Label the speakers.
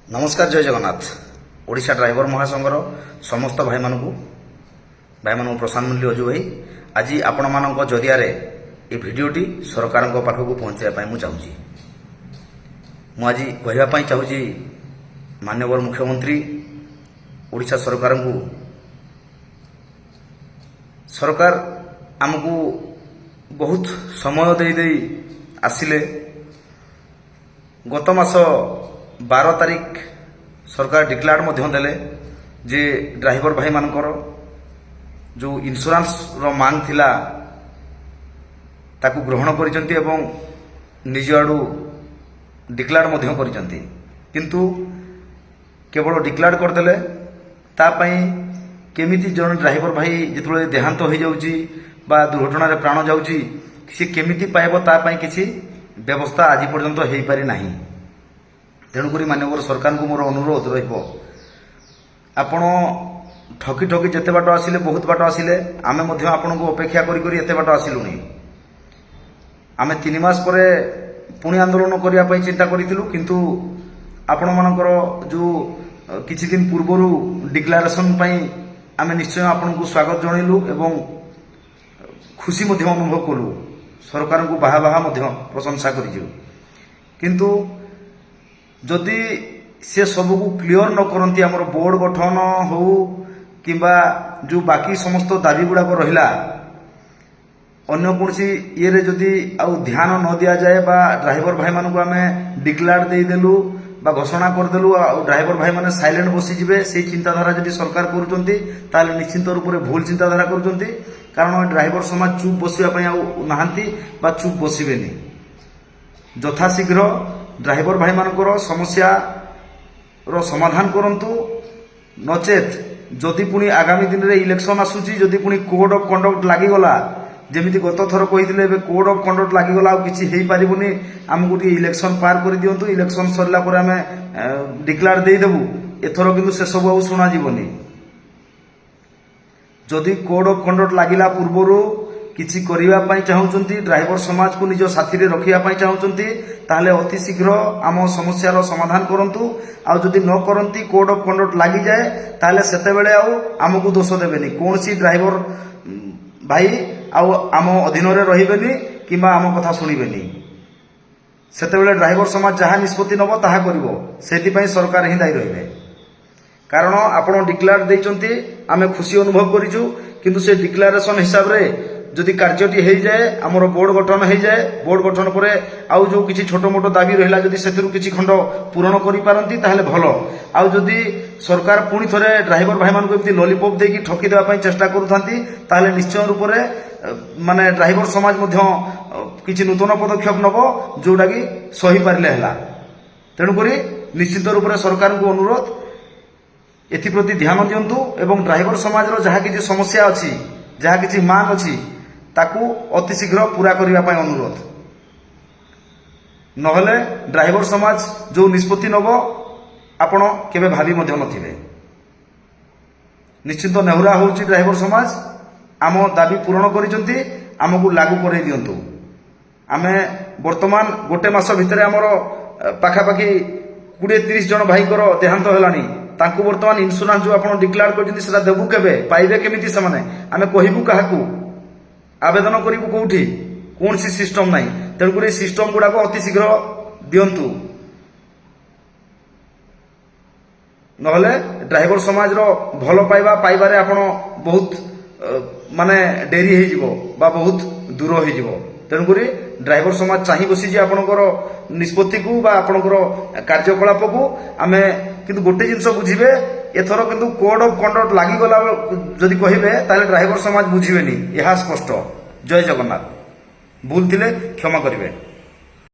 Speaker 1: नमस्कार जय जगन्नाथ। ओडिशा ड्राइवर महासंघर समस्त भाई मानू प्रशांत मूल्य अजु भाई आज आपण मान जरिया ये भिडटी सरकार पाखक पहुँचाई मुझे मुझे कहवाई चाहूँगी माननीय मुख्यमंत्री ओडिशा सरकार को सरकार आमको बहुत समय दे आसिले गत मास 12 तारिख सरकार डिक्लेयर देले जे ड्राइवर भाई मानकर जो इंश्योरेंस रो मांग थिला ताकू ग्रहण करिसंती एवं निज आडू डिक्लेयर करिसंती किंतु केवल डिक्लेयर करदेले ता पई केमिति जन ड्राइवर भाई जितबे देहांत हो जाउची बा दुर्घटना रे प्राण जाउची से केमिति पाइबो ता पई किछि व्यवस्था आज पर्यंत हेई पारि नाही। तेणुक माननीय सरकार को मोर अनुरोध आपण ठकी ठकी जिते बाट आसिले बहुत बाट आसिले आमे मध्य आपण को अपेक्षा करी एते बाट आसिलुनी। आमे 3 मास परे पुणी आंदोलन करिया पई चिंता करिथिलु किंतु आपण मानकर जो किछि दिन पूर्वरु डिक्लेरेशन पई आमे निश्चय आपण को स्वागत जणैलु एवं खुशी मध्य अनुभव कलु सरकार को बाहा बाहा मध्य प्रशंसा करिजु किंतु जदि से सबू क्लियर न करती आमर बोर्ड गठन हो किंबा जो बाकी समस्त दाबी गुड़ाक रहा अन्य कौन ये जदि आउ ध्यान न दि जाए बा ड्राइवर भाई मानक आम डिक्लेयर देदेलु बा घोषणा करदेलु ड्राइवर भाई माने साइलेंट बसीजे से चिंताधारा जदि सरकार कर निश्चित रूप से भूल चिंताधारा कर कारण ड्राइवर समाज चुप बसवाई नहांती बा चुप बसबेनी यथाशीघ्र ड्राइवर भाई मानकर समस्या रो समाधान करंतु नचेत जदि पुणी आगामी दिन रे इलेक्शन आसुची जदि पुणी कोड ऑफ कंडक्ट लागिगला जेमिति गत थर कहिथिले कोड ऑफ कंडक्ट लागिगला आ किछि हेई पारिबुनी हमकु टी इलेक्शन पार कर दियंतु इलेक्शन सरला पर आमे डिक्लेयर देई देबु एथरो किंतु से सब आ सुना जीवनी जदि कोड ऑफ कंडक्ट लागिला पूर्वरु किछि करिवा पई चाहउचंती ड्राइवर समाज को निज साथी रे रखिया पई चाहउचंती ताहले अति शीघ्र आम समस्यार समाधान करंतु आ जदि न करंती कोड ऑफ कंडक्ट लागि जाए ताहले सेते बेले आमको दोष देबेनी कोनसी ड्राइवर भाई आम अधीन रे रहिबेनी किबा आम कथा सुनिबेनी सेते बेले ड्राइवर समाज जहा निष्पत्ति नबो ताहा करिवो सेति पई सरकार ही दायी रहिबे कारण आपण डिक्लेयर देइचंती आमे खुशी अनुभव करिजु किंतु से डिक्लेरेशन हिसाब रे जदि कार्यटी हो जाए आमर बोर्ड गठन हो जाए बोर्ड गठन पर आउ जो किसी छोट मोट दाबी रहा जदि से किसी खंड पूरण करें ताहले भल आउ जदि सरकार पुणी थे ड्राइवर भाई मान लॉलीपॉप देकी ठकी देवाई चेष्टा करुँता निश्चय रूप से माने ड्राइवर समाज किसी नूतन पदक्षेप नब जोटा कि सही पारे है तेणुक निश्चित रूप से सरकार को अनुरोध एप्रति ध्यान दिंतु एवं ड्राइवर समाज जहाँ किसी समस्या अच्छी जहाँ किसी मांग अच्छी ताकू अति शीघ्र पूरा करने अनुरोध नहले ड्राइवर समाज जो निष्पत्ति नब आपण केबे भाभी मध्य नथिबे निश्चित नेहुरा होउची ड्राइवर समाज आम दाबी पूरण करिसंती आमको लागू करई दियंतु आमे वर्तमान गोटे मास भितर आमर पाखापाखि 20-30 जन भाईकर देहांत हेलानी तांको वर्तमान इंश्योरेंस जो आपण डिक्लेयर करजंती सेटा देबु केबे पाइबे केमिति समाने आमे कहिबु काहाकू आवेदन करिबु कोठी कौन सी सिस्टम नाही तेणुक सिस्टम गुड़ाक अति शीघ्र दियंतु नहले ड्राइवर समाज रो भल पाइबा पाइबारे आपण बहुत माने डेरी हो जिवो बा बहुत दूर हो जिवो तेणुक ड्राइवर समाज चाहि बसी जे आपणकर निष्पत्ति को बा आपणकर कार्यकलाप को आमे किंतु गोटे जिनस बुझिबे एथर किंतु कोड ऑफ कंडक्ट लागि गला जदि कहिबे ताले ड्राइवर समाज बुझिबेनी यह स्पष्ट। जय जगन्नाथ। भूल थिले क्षमा करिवे।